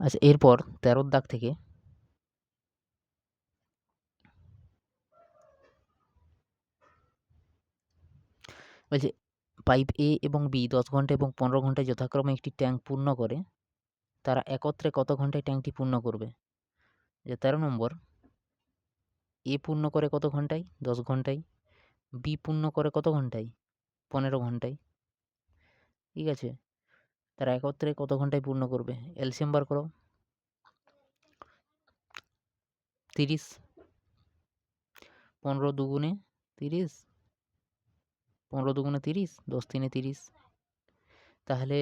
আচ্ছা, এরপর 13 দাগ থেকে বলছে পাইপ এ এবং বি 10 ঘন্টা এবং 15 ঘন্টায় যথাক্রমে একটি ট্যাঙ্ক পূর্ণ করে তারা একত্রে কত ঘন্টায় ট্যাঙ্কটি পূর্ণ করবে? যে 13 নম্বর, এ পূর্ণ করে কত ঘন্টায়? 10 ঘন্টায়। বি পূর্ণ করে কত ঘন্টায়? 15 ঘন্টায়। ঠিক আছে, তারা একত্রে কত ঘন্টায় পূর্ণ করবে? এলসিএম বার করো। 30, 15 দুগুণে 30, 15 দুগুণে 30, 10 তিনে 30। তাহলে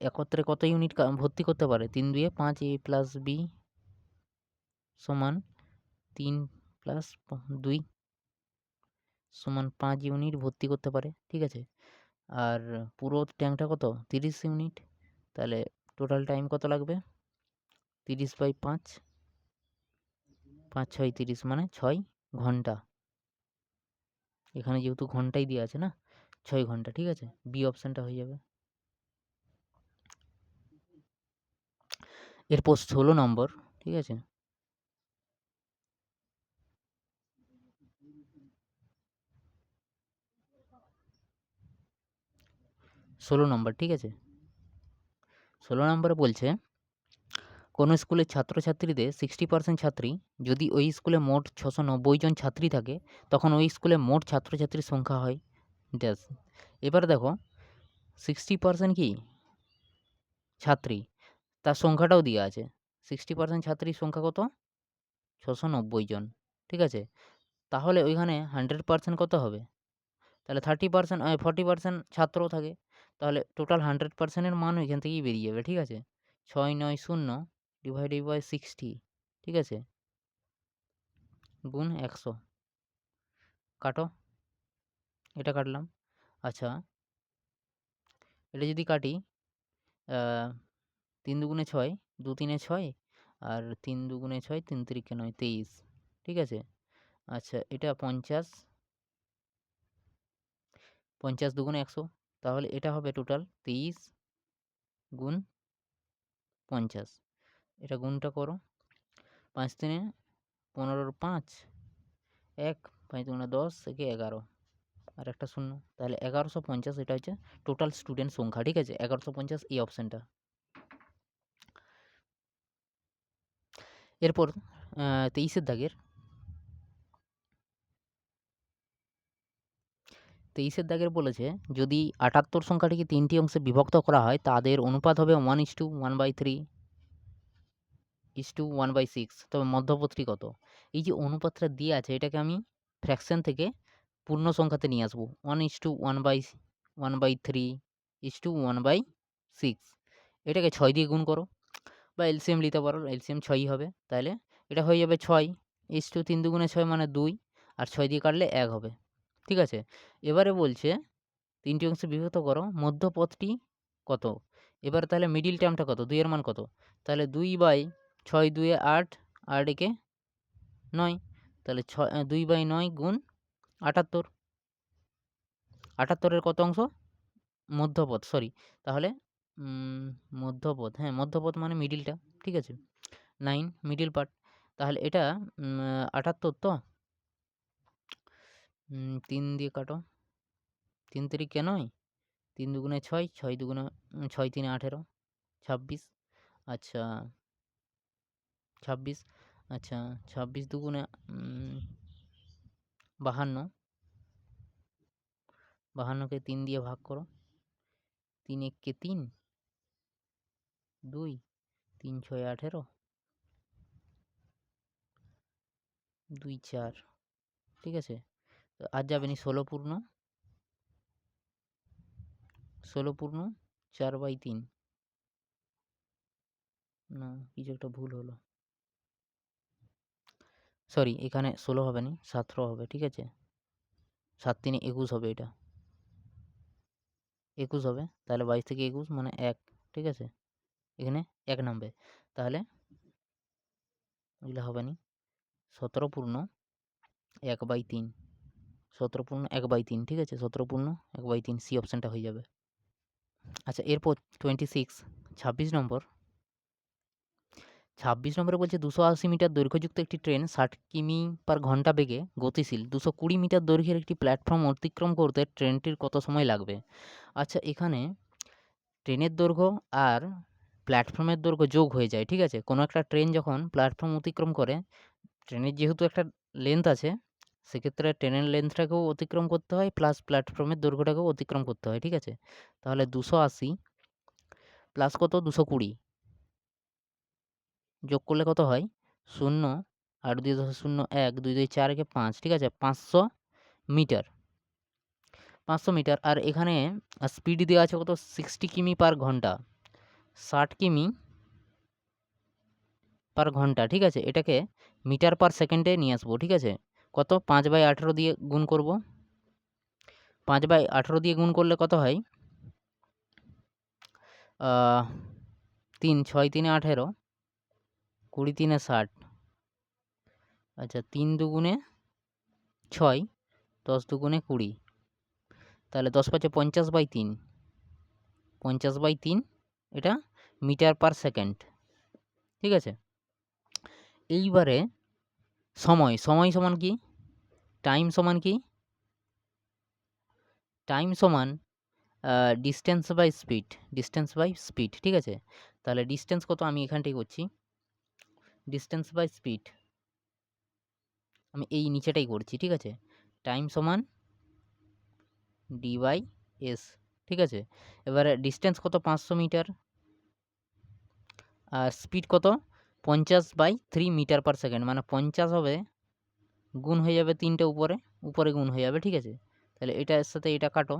একত্রে কত ইউনিট ভর্তি করতে পারে? 3 দুয়ে 5, এ প্লাস বি সমান 3 প্লাস 2 সমান 5 ইউনিট ভর্তি করতে পারে। ঠিক আছে, আর পুরো ট্যাঙ্কটা কত? 30 ইউনিট। তাহলে টোটাল টাইম কত লাগবে? 30/5, 5 6 30 মানে 6 ঘন্টা। এখানে যেহেতু ঘন্টাই দেওয়া আছে না, 6 ঘন্টা। ঠিক আছে, বি অপশানটা হয়ে যাবে। এরপর 16 নম্বর। ঠিক আছে, 16 নম্বর। ঠিক আছে, 16 নম্বরে বলছে কোনো স্কুলের ছাত্রছাত্রীদের 60% ছাত্রী যদি ওই স্কুলে মোট 690 জন ছাত্রী থাকে তখন ওই স্কুলে মোট ছাত্রছাত্রীর সংখ্যা হয় ড্যাশ। এবারে দেখো 60% কি ছাত্রী, তার সংখ্যাটাও দেওয়া আছে। 60% ছাত্রীর সংখ্যা কত? 690 জন। ঠিক আছে, তাহলে ওইখানে 100% কত হবে? তাহলে 30%, 40% ছাত্রও থাকে, তাহলে টোটাল 100%-এর মান ওইখান থেকেই বেরিয়ে যাবে। ঠিক আছে, 690 ডিভাইডেড বাই 60। ঠিক আছে, গুণ 100। কাটো, এটা কাটলাম। আচ্ছা, এটা যদি কাটি, 3 দুগুণে 6, 2 তিনে 6, আর 3 দুগুণে 6, 3 তিরিকে 9, 23। ঠিক আছে, আচ্ছা এটা 50, 50 দুগুণে 100, তাহলে এটা হবে টোটাল 23 গুণ 50। এটা গুণটা করো, 5 তিনে 15, 5, 1, 5 দুগুণে 10, একে 11, আর একটা শূন্য, তাহলে 1150। এটা হচ্ছে টোটাল স্টুডেন্ট সংখ্যা। ঠিক আছে, 1150 এই অপশানটা। এরপর 23-এর দাগের 23-এর দাগের বলেছে যদি 78 সংখ্যাটিকে 3টি অংশে বিভক্ত করা হয় তাদের অনুপাত হবে 1:1/3:1/6। তবে মধ্যপথটি কত? এই যে অনুপাতটা দিয়ে আছে এটাকে আমি ফ্র্যাকশন থেকে পূর্ণ সংখ্যাতে নিয়ে আসবো। 1:1/3:1/6, এটাকে 6 দিয়ে গুণ করো বা এলসিএম নিতে পারো, এলসিএম 6ই হবে। তাহলে এটা হয়ে যাবে 6:3 দুগুণে 6 মানে 2, আর 6 দিয়ে কাটলে 1 হবে। ঠিক আছে, এবারে বলছে 3টি অংশে বিভক্ত করো, মধ্যপথটি কত? এবার তাহলে মিডিল টার্মটা কত? 2 এর মান কত? তাহলে 2/6, 2 এ 8, 8 একে 9, তাহলে 2/9 গুণ 78। 78-এর কত অংশ? মধ্যপথ, সরি। তাহলে মধ্যপথ, হ্যাঁ মধ্যপথ মানে মিডিলটা। ঠিক আছে, 9 মিডিল পার্ট। তাহলে এটা 78 তো 3 দিয়ে কাটো, 3 তিরিকে 9, 3 দুগুণে 6, 6 দুগুণে 6 তিনে 18, 26। আচ্ছা 26, আচ্ছা 26 দুগুণে 52, 52কে 3 দিয়ে ভাগ করো, 3 একে 3, 2, 3 6 18, 2 4। ঠিক আছে, তো আর যাবে নি 16 পূর্ণ 4/3। না, কিছু একটা ভুল হলো, সরি এখানে 16 হবে নি, 17 হবে। ঠিক আছে, 7 3 21 হবে, এটা 21 হবে। তাহলে 22 থেকে 21 মানে 1। ঠিক আছে, এখানে 1 নামবে, তাহলে এগুলো হবে নি। 17 পূর্ণ 1/3, 17 পূর্ণ 1/3। ঠিক আছে, 17 পূর্ণ 1/3, সি অপশানটা হয়ে যাবে। আচ্ছা, এরপর 26 নম্বর 26 নম্বরে বলছে 280 মিটার দৈর্ঘ্যযুক্ত একটি ট্রেন 60 কিমি/ঘন্টা বেগে গতিশীল 220 মিটার দৈর্ঘ্যের একটি প্ল্যাটফর্ম অতিক্রম করতে ট্রেনটির কত সময় লাগবে? আচ্ছা, এখানে ট্রেনের দৈর্ঘ্য আর প্ল্যাটফর্মের দৈর্ঘ্য যোগ হয়ে যায়, ঠিক আছে? কোনো একটা ট্রেন যখন প্ল্যাটফর্ম অতিক্রম করে, ট্রেনের যেহেতু একটা লেন্থ আছে, সেক্ষেত্রে ট্রেনের লেন্থটাকেও অতিক্রম করতে হয় প্লাস প্ল্যাটফর্মের দৈর্ঘ্যটাকেও অতিক্রম করতে হয়, ঠিক আছে? তাহলে 280 প্লাস কত 220 যোগ করলে কত হয় 0, আর 2 10 0 1, 2 2 4 একে 5, ঠিক আছে? 500 মিটার, 500 মিটার। আর এখানে স্পিড দেওয়া আছে কত 60 কিমি/ঘন্টা, 60 কিমি/ঘন্টা, ঠিক আছে? এটাকে মিটার/সেকেন্ডে নিয়ে আসবো, ঠিক আছে? কত 5/18 দিয়ে গুণ করব, 5/18 দিয়ে গুণ করলে কত হয় 3 6 3 18, 20 3 60, আচ্ছা 3 দুগুণে 6, 10 দুগুণে 20, তাহলে 10 5 50/3, 50/3 এটা মিটার/সেকেন্ড, ঠিক আছে? এইবারে সময় সমান কি? টাইম সমান কি? টাইম সমান ডিসট্যান্স বাই স্পিড, ঠিক আছে? তাহলে ডিসট্যান্স কত আমি এখানটাই করছি, ডিসট্যান্স বাই স্পিড আমি এই নিচেটাই করছি, ঠিক আছে? টাইম সমান d/s, ঠিক আছে? এবারে ডিসট্যান্স কত 500 মিটার, আর স্পিড কত 50/3 মিটার/সেকেন্ড, মানে 50 হবে গুণ হয়ে যাবে 3টে উপরে গুণ হয়ে যাবে, ঠিক আছে? তাহলে এটার সাথে এটা কাটো,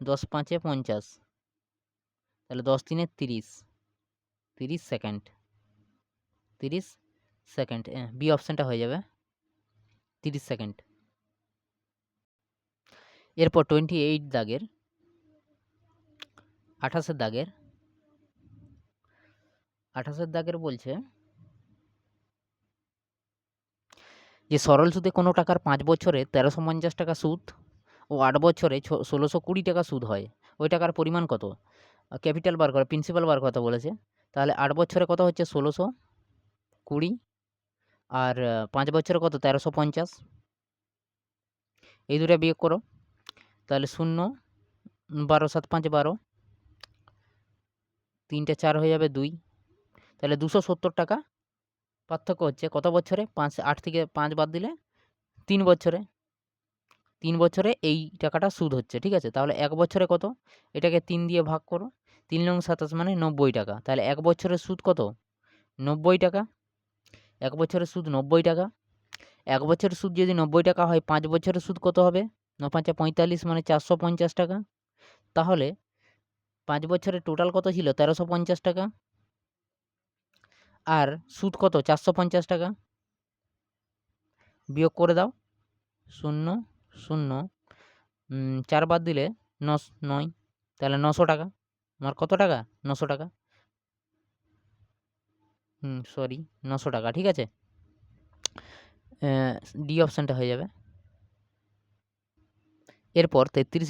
10 5 50, তাহলে 10 3 30, 30 সেকেন্ড, 30 সেকেন্ড, বি অপশানটা হয়ে যাবে 30 সেকেন্ড। এরপর 28 দাগের 28 দাগের বলছে যে সরল সুদে কোনো টাকার 5 বছরে 1350 টাকা সুদ ও 8 বছরে 1620 টাকা সুদ হয়, ওই টাকার পরিমাণ কত? ক্যাপিটাল বার করা, প্রিন্সিপাল বার করতে বলেছে। তাহলে 8 বছরে কত হচ্ছে 1620, আর 5 বছরে কত 1350, এই দুটো বিয়োগ করো, তাহলে 0, 12 7 5 12, 3টে 4 হয়ে যাবে 2, তাহলে 270 টাকা পার্থক্য হচ্ছে কত বছরে? 8 থেকে 5 বাদ দিলে 3 বছরে, 3 বছরে এই টাকাটা সুদ হচ্ছে, ঠিক আছে? তাহলে 1 বছরে কত? এটাকে 3 দিয়ে ভাগ করো, 3 লং 27 মানে 90 টাকা। তাহলে 1 বছরের সুদ কত? 90 টাকা। 1 বছরের সুদ 90 টাকা। 1 বছরের সুদ যদি 90 টাকা হয়, 5 বছরের সুদ কত হবে? 9 5 45 মানে 450 টাকা। তাহলে 5 বছরের টোটাল কত ছিল? 1350 টাকা। আর সুদ কত? 450 টাকা। বিয়োগ করে দাও, 0 0, 4 বাদ দিলে 9, তাহলে 900 টাকা। আমার কত টাকা? 900 টাকা। সরি, 900 টাকা, ঠিক আছে? ডি অপশানটা হয়ে যাবে। এরপর 33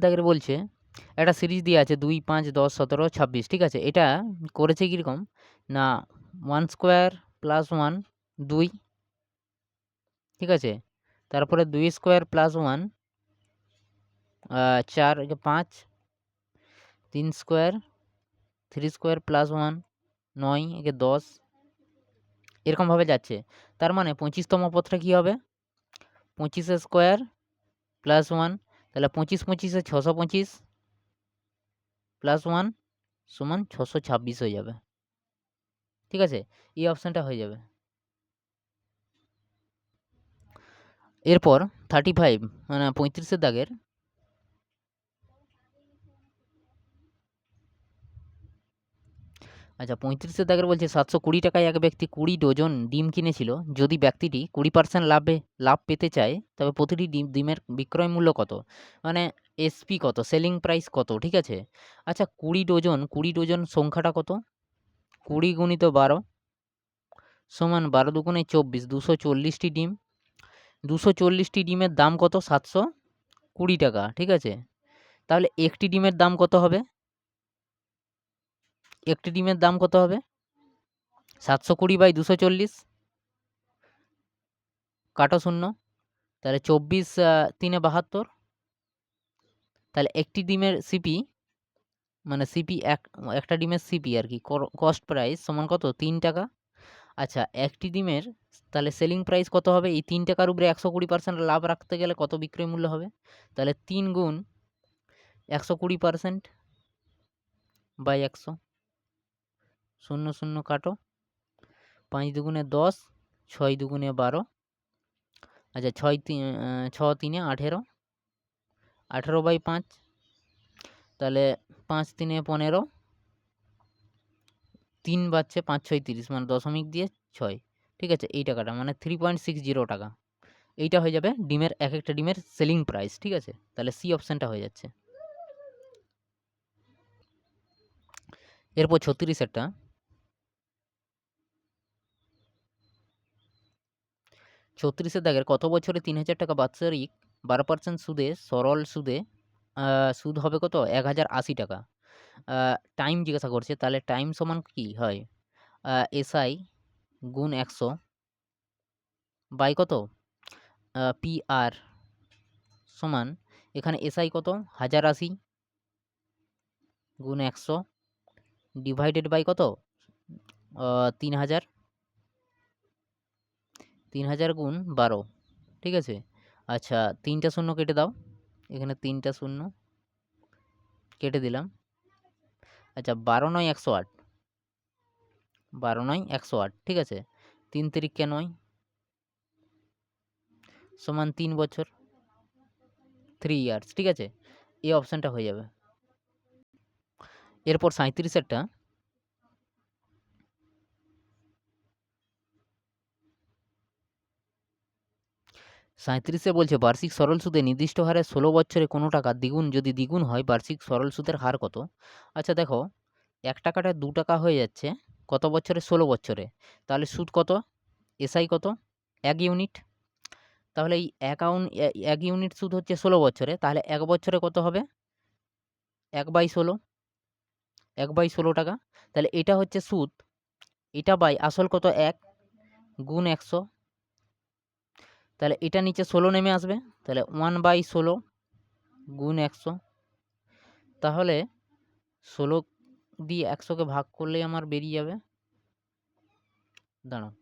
দাগের বলছে একটা সিরিজ দেওয়া আছে 2 5 10 17 26, ঠিক আছে? এটা করেছে কীরকম না 1 স্কোয়ার প্লাস 1 2, ঠিক আছে? তারপরে 2 square plus 1 4 5, 3 square, 3 square plus 1 9 10, এরকমভাবে যাচ্ছে। তার মানে 25তম পদটা কী হবে? 25 স্কোয়ার প্লাস 1, তাহলে 25 25 625 প্লাস 1 সমান 626 হয়ে যাবে, ঠিক আছে? এই অপশানটা হয়ে যাবে। এরপর 35 মানে 35 দাগের আচ্ছা 35 দাগের বলছে 720 টাকায় এক ব্যক্তি 20 ডজন ডিম কিনেছিল। যদি ব্যক্তিটি 20% লাভ পেতে চায়, তবে প্রতিটি ডিমের বিক্রয় মূল্য কত? মানে এসপি কত, সেলিং প্রাইস কত, ঠিক আছে? আচ্ছা 20 ডজন সংখ্যাটা কত? 20 গুণিত 12 সমান 12 দুগুণে 24, 240টি ডিম। 240টি ডিমের দাম কত? 720 টাকা, ঠিক আছে? তাহলে একটি ডিমের দাম কত হবে? একটি ডিমের দাম কত হবে? 720/240, কাটো 0, তাহলে 24 3 72। তাহলে একটি ডিমের সিপি মানে সিপি একটা ডিমের সিপি আর কি কস্ট প্রাইস সমান কত? 3 টাকা। আচ্ছা, একটি ডিমের তাহলে সেলিং প্রাইস কত হবে? এই 3 টাকার উপরে 120% লাভ রাখতে গেলে কত বিক্রয় মূল্য হবে? তাহলে 3 গুণ 120% বাই 100, 0 0 কাটো, 5 দুগুণে 10, 6 দুগুণে 12, আচ্ছা 6 3 18, 18/5, তাহলে 5 3 15, 3 বাচ্চে 5 6 30, মানে দশমিক দিয়ে 6, ঠিক আছে? এই টাকাটা মানে 3.60 টাকা। এইটা হয়ে যাবে ডিমের এক একটা ডিমের সেলিং প্রাইস, ঠিক আছে? তাহলে সি অপশানটা হয়ে যাচ্ছে। এরপর 36এরটা, 36 দাগের কত বছরে 3,000 টাকা বাৎসরিক 12% সুদে সরল সুদে সুদ হবে কত? 1,080 টাকা। টাইম জিজ্ঞাসা করছে, তাহলে টাইম সমান কি হয়? এসআই গুণ 100 বাই কত? পিআর সমান, এখানে এসআই কত? 1080 গুণ 100 ডিভাইডেড বাই কত? 3000, 3000 গুণ 12, ঠিক আছে? আচ্ছা 3টা শূন্য কেটে দাও, এখানে 3টা শূন্য কেটে দিলাম। আচ্ছা 12 9 108, 12 9 108, ঠিক আছে? 3 তিরিকে 9 সমান 3 বছর, 3 ইয়ার্স, ঠিক আছে? এই অপশানটা হয়ে যাবে। এরপর 37এরটা, 37এ বলছে বার্ষিক সরল সুদে নির্দিষ্ট হারে 16 বছরে কোনো টাকা দ্বিগুণ যদি দ্বিগুণ হয় বার্ষিক সরল সুদের হার কত? আচ্ছা দেখো, 1 টাকাটা 2 টাকা হয়ে যাচ্ছে কত বছরে? 16 বছরে। তাহলে সুদ কত? এসআই কত? 1 ইউনিট। তাহলে এই 1 ইউনিট সুদ হচ্ছে 16 বছরে, তাহলে 1 বছরে কত হবে? 1/16, 1/16 টাকা। তাহলে এটা হচ্ছে সুদ, এটা বাই আসল কত? 1 গুণ 100, তাহলে এটা নিচে 16 নেমে আসবে, তাহলে 1/16 গুণ 100, তাহলে 16 দিয়ে 100কে ভাগ করলেই আমার বেরিয়ে যাবে, দাঁড়াও,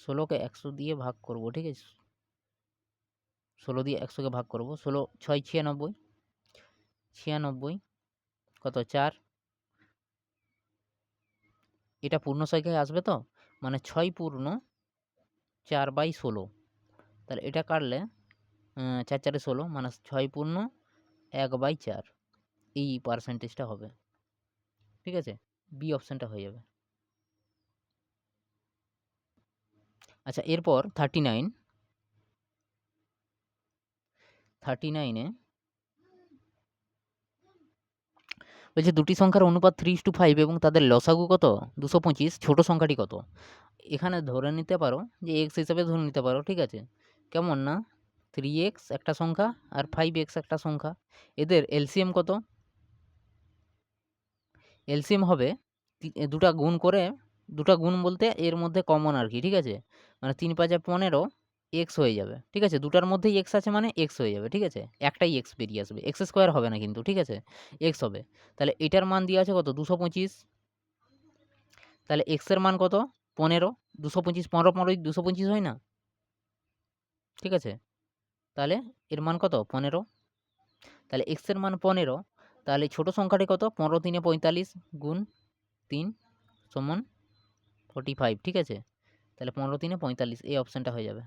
ষোলোকে 100 দিয়ে ভাগ করব, ঠিক আছে? 16 দিয়ে 100কে ভাগ করব, 16 6 96, 96 কত? 4, এটা পূর্ণ সংখ্যায় আসবে তো, মানে 6 পূর্ণ 4/16, তাহলে এটা কাটলে 4 4 16, মানে 6 পূর্ণ 1/4, এই পার্সেন্টেজটা হবে, ঠিক আছে? বি অপশানটা হয়ে যাবে। আচ্ছা এরপর 39 বলছে দুটি সংখ্যার অনুপাত 3:5 এবং তাদের লসাগু কত? 225, ছোট সংখ্যাটি কত? এখানে ধরে নিতে পারো যে এক্স হিসাবে ধরে নিতে পারো, ঠিক আছে? কেমন না, 3x একটা সংখ্যা আর 5x একটা সংখ্যা, এদের এলসিএম কত? এলসিএম হবে দুটা গুণ করে, দুটা গুণ বলতে এর মধ্যে কমন আর কি, ঠিক আছে? মানে 3 5 15 এক্স হয়ে যাবে, ঠিক আছে? দুটার মধ্যেই এক্স আছে মানে এক্স হয়ে যাবে, ঠিক আছে? একটাই এক্স বেরিয়ে আসবে, এক্স স্কোয়ার হবে না কিন্তু, ঠিক আছে? এক্স হবে। তাহলে এটার মান দেওয়া আছে কত? 225, তাহলে এক্স এর মান কত? 15, 225 15 15 225 হয় না, ঠিক আছে? তাহলে এর মান কত? 15, তাহলে এক্স এর মান 15, তাহলে ছোট সংখ্যাটি কত? 15 3 45 গুণ 3 সমান 45, ঠিক আছে? তাহলে 15 3 45, এই অপশানটা হয়ে যাবে।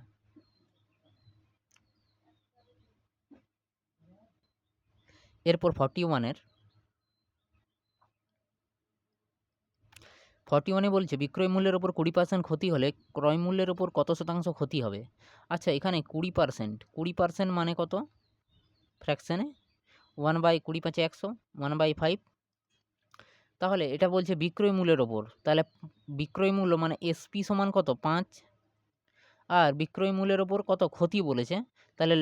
এরপর 41 বলছে বিক্রয় মূল্যের ওপর 20% ক্ষতি হলে ক্রয় মূল্যের ওপর কত শতাংশ ক্ষতি হবে? আচ্ছা এখানে 20%, 20% মানে কত ফ্র্যাকশানে? 1/20 5 100, 1/5, তাহলে এটা বলছে বিক্রয় মূল্যের ওপর, তাহলে বিক্রয় মূল্য মানে এসপি সমান কত? 5, আর বিক্রয় মূল্যের ওপর কত ক্ষতি বলেছে, তাহলে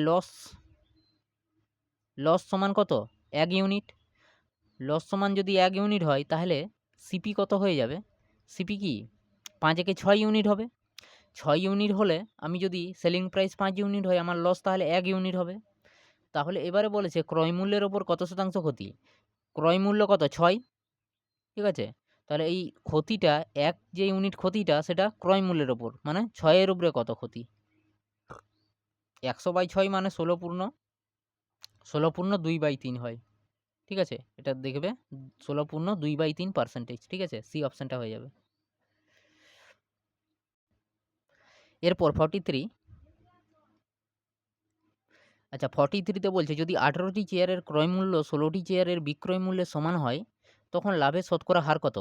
লস সমান কত 1 ইউনিট। লস সমান যদি 1 ইউনিট হয় তাহলে সিপি কত হয়ে যাবে, সিপি কি 5 একে 6 ইউনিট হবে। 6 ইউনিট হলে আমি যদি সেলিং প্রাইস 5 ইউনিট হয় আমার লস তাহলে 1 ইউনিট হবে। তাহলে এবারে বলেছে ক্রয় মূল্যের ওপর কত শতাংশ ক্ষতি, ক্রয় মূল্য কত 6, ঠিক আছে। তাহলে এই ক্ষতিটা যে ইউনিট ক্ষতিটা সেটা ক্রয় মূল্যের ওপর, মানে 6 এর উপরে কত ক্ষতি, 100/6 মানে 16/2/3 হয়, ঠিক আছে। এটা দেখবে 16/2/3%, ঠিক আছে, সি অপশানটা হয়ে যাবে। এরপর 43, আচ্ছা 43তে বলছে যদি 18টি চেয়ারের ক্রয় মূল্য 16টি চেয়ারের বিক্রয় মূল্যের সমান হয় তখন লাভের শতকরা হার কত।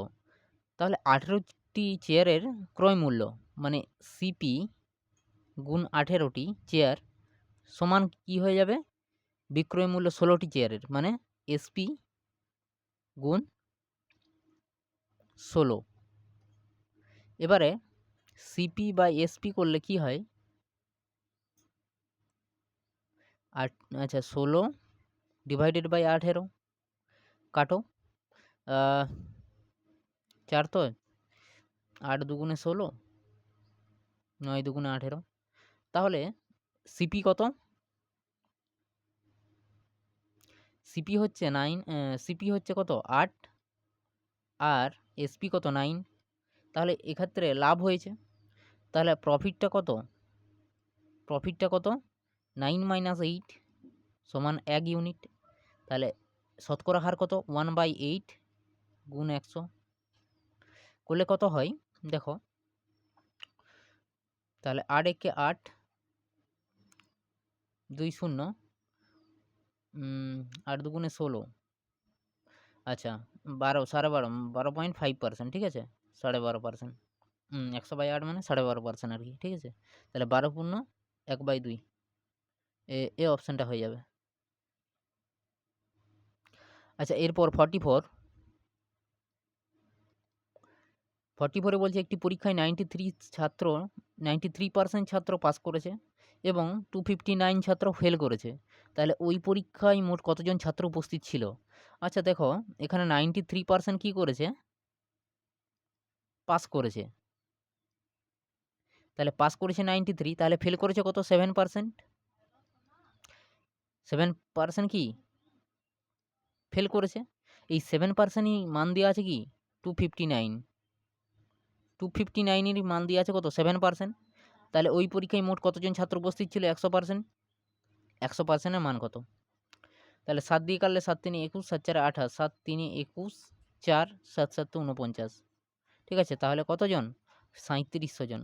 তাহলে 18টি চেয়ারের ক্রয় মূল্য মানে সিপি গুণ 18টি চেয়ার সমান কি হয়ে যাবে, বিক্রয় মূল্য 16টি চেয়ারের মানে এসপি গুণ 16। এবারে সিপি বা এসপি করলে কি হয়, আচ্ছা 16 ডিভাইডেড বাই 18 কাটো, 4 তো 8 দুগুণে 16, 9 দুগুণে 18, তাহলে সিপি কত, সিপি হচ্ছে 9, সিপি হচ্ছে কত 8 আর এসপি কত 9, তাহলে এক্ষেত্রে লাভ হয়েছে। তাহলে প্রফিটটা কত 9 - 8 সমান 1 ইউনিট। তাহলে শতকরা হার কত 1/8 গুণ 100 করলে কত হয় দেখো, তাহলে 8 একে 8, 2 0, 8 দুগুণে 16, আচ্ছা 12 12.5%, 12.5%, ঠিক আছে 12.5%, 100/8 মানে 12.5% আর কি, ঠিক আছে। তাহলে 12 পূর্ণ 1/2 এ অপশানটা হয়ে যাবে। আচ্ছা এরপর 44 বলছে একটি পরীক্ষায় 93% ছাত্র পাস করেছে এবং 259 ছাত্র ফেল করেছে, তাহলে ওই পরীক্ষায় মোট কতজন ছাত্র উপস্থিত ছিল। আচ্ছা দেখো এখানে 93% কী করেছে, পাস করেছে, তাহলে পাস করেছে 93, তাহলে ফেল করেছে কত 7%, 7% কি ফেল করেছে। এই 7%ই মান দেওয়া আছে কি 259, মান দেওয়া আছে কত 7%, তাহলে ওই পরীক্ষায় মোট কতজন ছাত্র উপস্থিত ছিল 100%, 100%-এর মান কত। তাহলে 7 দিয়ে কাটলে 7 3 21, 7 4 28, 7 3 21, 4 7 7 49, ঠিক আছে। তাহলে কতজন 3700 জন,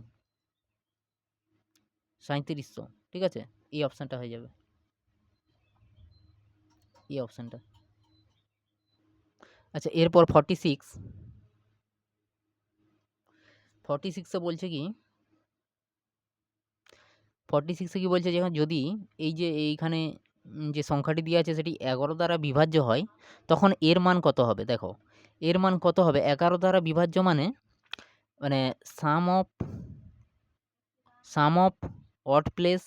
3700, ঠিক আছে। এই অপশানটা হয়ে যাবে, এই অপশানটা। আচ্ছা এরপর 46 বলছে কি 46 কি বলছে, যখন যদি এই যে এইখানে যে সংখ্যাটি দেওয়া আছে সেটি 11 দ্বারা বিভাজ্য হয় তখন এর মান কত হবে। দেখো এর মান কত হবে, 11 দ্বারা বিভাজ্য মানে sum of odd place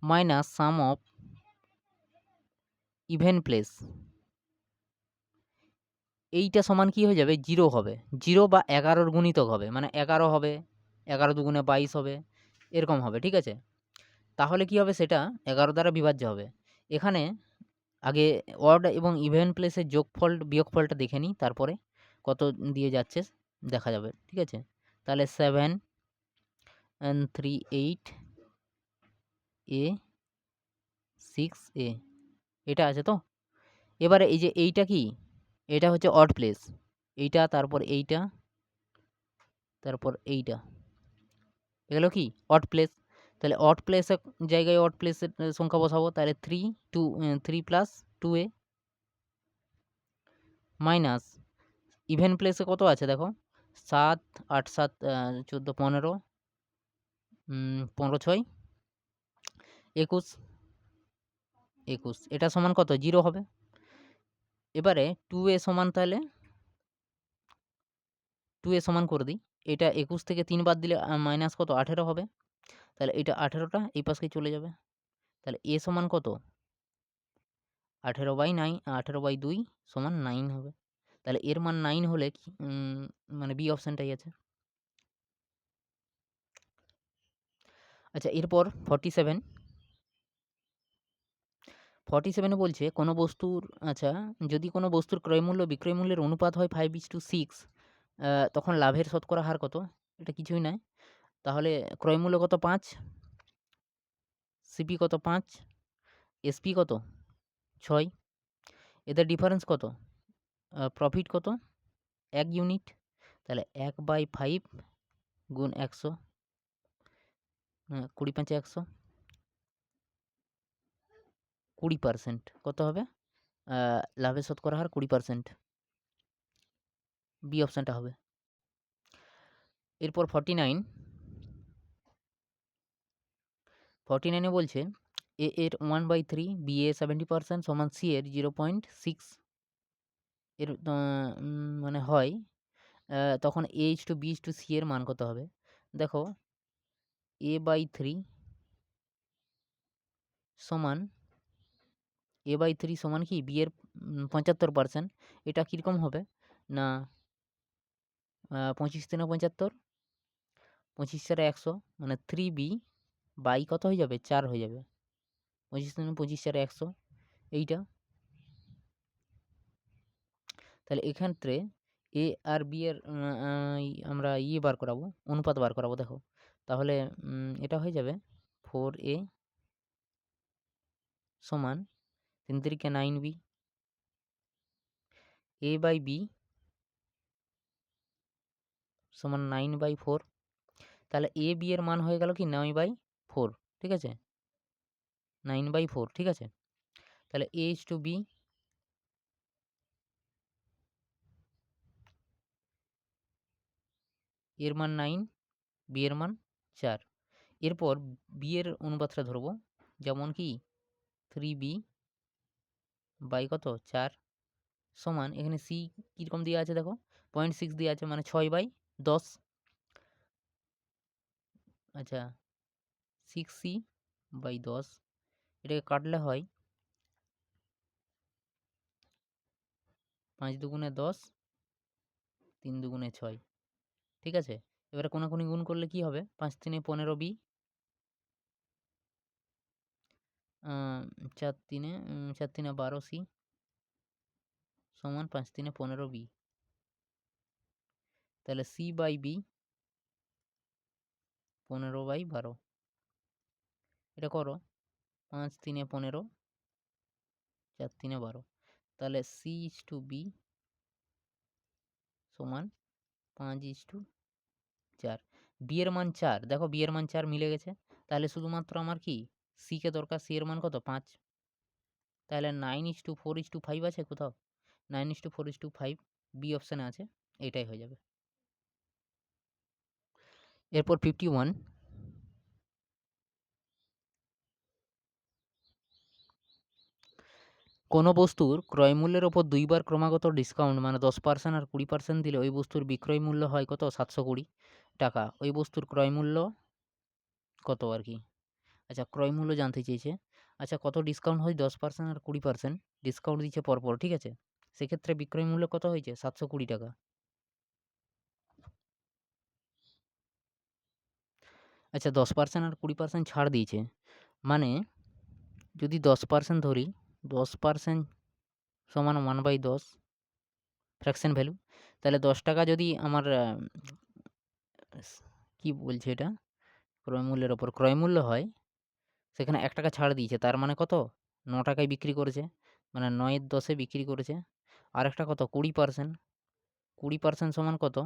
minus sum of even place, এইটা সমান কি হয়ে যাবে 0 হবে, 0 বা 11-র গুণিতক হবে, মানে 11 হবে, 11 দুগুণে 22 হবে, এরকম হবে, ঠিক আছে। তাহলে কি হবে সেটা 11 দ্বারা বিভাজ্য হবে। এখানে আগে অড এবং ইভেন প্লেসের যোগফল বিয়োগফলটা দেখে নিই, তারপরে কত দিয়ে যাচ্ছে দেখা যাবে, ঠিক আছে। তাহলে 7 and 3 8 a 6 a এটা আছে তো। এবারে এই যে এইটা কি, এটা হচ্ছে অড প্লেস, এইটা তারপর এইটা তারপর এইটা, এগুলো কি অড প্লেস। তাহলে অড প্লেসের জায়গায় অড প্লেসের সংখ্যা বসাবো, তাহলে 3 প্লাস 2a মাইনাস ইভেন প্লেসে কত আছে দেখো 7 8 7 14 15, 15 6 21, এটা সমান কত 0 হবে। এবারে 2a সমান, তাহলে 2a সমান করে দিই, এটা 21 থেকে 3 বাদ দিলে মাইনাস কত 18 হবে। তাহলে এটা 18টা এই পাশে চলে যাবে। তাহলে a সমান কত? 18/2 সমান 9 হবে। তাহলে এর মান 9 হলে কি মানে বি অপশনটাই আছে। আচ্ছা, এরপর 47 এ বলছে কোনো বস্তুর যদি কোনো বস্তুর ক্রয়মূল্য বিক্রয়মূল্যের অনুপাত হয় 5:6 তখন লাভের শতকরা হার কত? এটা কিছুই নয়। তাহলে ক্রয়মূল্য কত? 5, সিপি কত? 5, এসপি কত? 6, এদের ডিফারেন্স কত? প্রফিট কত? 1 ইউনিট। তাহলে 1/5 গুণ 100, 20 × 100, 20% কত হবে? লাভের শতকরা হার 20%। বি অপশনটা হবে। এরপর 49 এ বলছে এ এর 1/3, বি এর 70% সমান সি এর 0.6 এর মানে হয়, তখন a/b/c এর মান কত হবে? দেখো a/3 সমান কি b এর 75%। এটা কীরকম হবে না 25 × 3 = 75, 25 × 100 মানে 3b/ কত হয়ে যাবে? 4 হয়ে যাবে। 25 × 25 = 100 এইটা। তাহলে এক্ষেত্রে এ আর বি এর আমরা বার করাবো, অনুপাত বার করাবো। দেখো তাহলে এটা হয়ে যাবে 4a সমান 3 × 9b, a/b সমান 9/4। তাহলে এ বি এর মান হয়ে গেল কি 9/4, ঠিক আছে? 9/4, ঠিক আছে? তাহলে a/b এর মান 9, বি এর মান 4। এরপর বি এর অনুপাতটা ধরবো, যেমন কি 3b/ কত? 4 সমান এখানে সি কীরকম দেওয়া আছে দেখো 0.6 দেওয়া আছে, মানে 6/10। আচ্ছা, 6c/10 এটাকে কাটলে হয় 5 দুগুণে 10, 3 দুগুণে 6, ঠিক আছে? এবারে কোনাকুনি গুণ করলে কি হবে? 5 × 3 = 15b, 4 × 3 = 12c সমান 5 × 3 = 15b। তাহলে c/b 15/12। এটা করো 5 × 3 = 15, 4 × 3 = 12। তাহলে c/b সমান 5:4। বি এর মান 4, দেখো বি এর মান 4 মিলে গেছে। তাহলে শুধুমাত্র আমার কি সি কে দরকার। সি এর মান কত? 5। তাহলে 9:4:5 আছে কোথাও? 9:4:5 বি অপশানে আছে, এটাই হয়ে যাবে। এরপর 51 কোনো বস্তুর ক্রয়মূল্যের ওপর 2 বার ক্রমাগত ডিসকাউন্ট মানে 10% আর 20% দিলে ওই বস্তুর বিক্রয় মূল্য হয় কত? 720 টাকা। ওই বস্তুর ক্রয়মূল্য কত আর কি? আচ্ছা, ক্রয়মূল্য জানতে চেয়েছে। আচ্ছা, কত ডিসকাউন্ট হয়? 10% আর 20% ডিসকাউন্ট দিচ্ছে পরপর, ঠিক আছে? সেক্ষেত্রে বিক্রয় মূল্য কত হয়েছে? 720 টাকা। আচ্ছা, 10% আর 20% ছাড় দিয়েছে, মানে যদি 10% ধরি, 10% সমান 1/10 ফ্র্যাকশন ভ্যালু। তাহলে 10 টাকা যদি আমার কি বলছে এটা, ক্রয়মূল্যের ওপর ক্রয়মূল্য হয়, সেখানে 1 টাকা ছাড় দিয়েছে, তার মানে কত? 9 টাকায় বিক্রি করেছে, মানে 9/10 বিক্রি করেছে। আরেকটা কত? 20%, 20% সমান কত?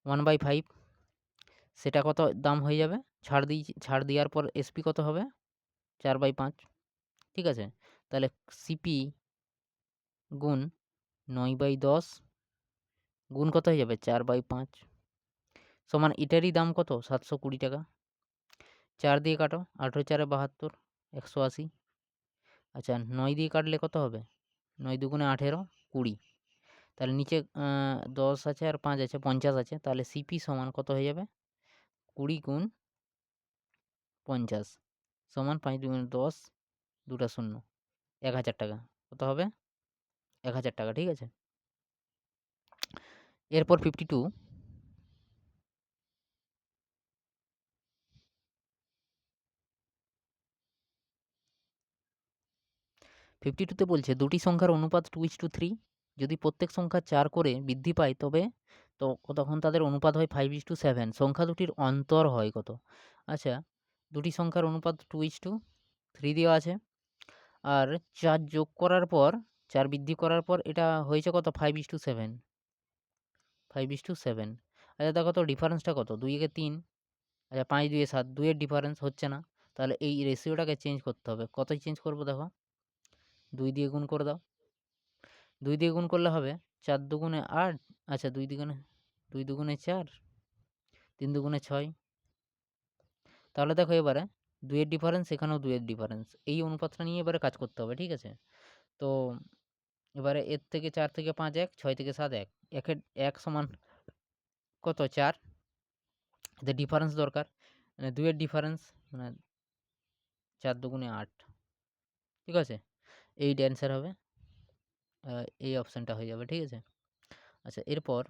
1/5, সেটা কত দাম হয়ে যাবে? ছাড় দেওয়ার পর এসপি কত হবে? 4/5, ঠিক আছে? তাহলে সিপি গুণ 9/10 গুণ কত হয়ে যাবে? 4/5 সমান এটারই দাম কত? 720 টাকা। 4 দিয়ে কাটো, 18 × 4 = 72, 180। আচ্ছা, 9 দিয়ে কাটলে কত হবে? 9 দুগুণে 18, 20। তাহলে নিচে 10 আছে আর 5 আছে, 50 আছে। তাহলে সিপি সমান কত হয়ে যাবে? 20 গুণ 50 সমান 5 দুগুণে 10, 2টা 0, 1000 টাকা। কত হবে? 1000 টাকা, ঠিক আছে? এরপর 52, 52 তে বলছে দুটি সংখ্যার অনুপাত 2:3, যদি প্রত্যেক সংখ্যা 4 করে বৃদ্ধি পায় তবে তখন তাদের অনুপাত হয় 5:7। সংখ্যা দুটির অন্তর হয় কত? আচ্ছা, দুটি সংখ্যার অনুপাত 2:3 দেওয়া আছে। আর 4 যোগ করার পর, 4 বৃদ্ধি করার পর এটা হয়েছে কত? 5:7, 5:7। আচ্ছা দেখো তো ডিফারেন্সটা কত? 2 একে 3, আচ্ছা 5 2 এ 7, 2 এর ডিফারেন্স হচ্ছে না। তাহলে এই রেশিওটাকে চেঞ্জ করতে হবে। কতয় চেঞ্জ করব দেখো? 2 দিয়ে গুণ করে দাও। 2 দিয়ে গুণ করলে হবে 4 দুগুণে 8, আচ্ছা 2 দুগুণে 4, 3 দুগুণে 6। তাহলে দেখো এবারে 2 এর ডিফারেন্স, এখানেও 2 এর ডিফারেন্স। এই অনুপাতটা নিয়ে এবারে কাজ করতে হবে, ঠিক আছে? তো এবারে এর থেকে 4 থেকে 5 1, 6 থেকে 7 1, 1 সমান কত? 4। এদের ডিফারেন্স দরকার, মানে 2 এর ডিফারেন্স, মানে 4 দুগুণে 8, ঠিক আছে? এইটা অ্যান্সার হবে। এই অপশানটা হয়ে যাবে, ঠিক আছে? আচ্ছা এরপর